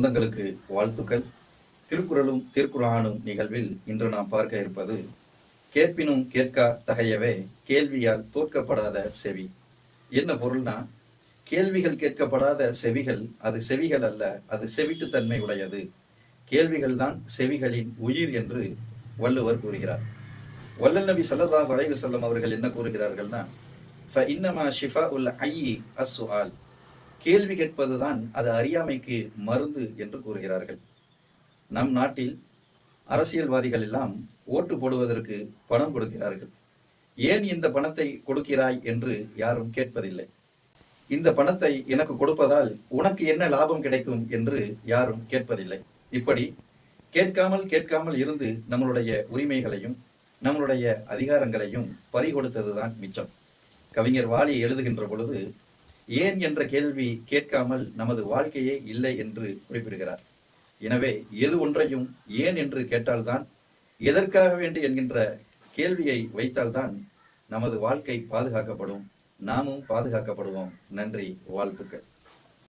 சொந்தங்களுக்கு வாழ்த்துக்கள். திருக்குறளும் திருக்குர்ஆனும் நிகழ்வில் இன்று நாம் பார்க்க இருப்பது கேட்பினும் கேட்கா தகையவே கேள்வியால் தோற்கப்படாத செவி. என்ன பொருள்னா, கேள்விகள் கேட்கப்படாத செவிகள் அது செவிகள் அல்ல, அது செவிட்டுத்தன்மை உடையது. கேள்விகள் தான் செவிகளின் உயிர் என்று வள்ளுவர் கூறுகிறார். வல்லல் நபி ஸல்லல்லாஹு அலைஹி வஸல்லம் அவர்கள் என்ன கூறுகிறார்கள்னா, ஃபஇன்னமா ஷிஃபாஉல் ஐயி அஸ்ஸுஆல், கேள்வி கேட்பதுதான் அது அறியாமைக்கு மருந்து என்று கூறுகிறார்கள். நம் நாட்டில் அரசியல்வாதிகள் எல்லாம் ஓட்டு போடுவதற்கு பணம் கொடுக்கிறார்கள். ஏன் இந்த பணத்தை கொடுக்கிறாய் என்று யாரும் கேட்பதில்லை. இந்த பணத்தை எனக்கு கொடுப்பதால் உனக்கு என்ன லாபம் கிடைக்கும் என்று யாரும் கேட்பதில்லை. இப்படி கேட்காமல் இருந்து நம்மளுடைய உரிமைகளையும் நம்மளுடைய அதிகாரங்களையும் பறிகொடுத்ததுதான் மிச்சம். கவிஞர் வாலி எழுதுகின்ற பொழுது ஏன் என்ற கேள்வி கேட்காமல் நமது வாழ்க்கையே இல்லை என்று குறிப்பிடுகிறார். எனவே எது ஒன்றையும் ஏன் என்று கேட்டால்தான், எதற்காக வேண்டி என்கின்ற கேள்வியை வைத்தால்தான் நமது வாழ்க்கை பாதுகாக்கப்படும், நாமும் பாதுகாக்கப்படுவோம். நன்றி, வாழ்த்துக்கள்.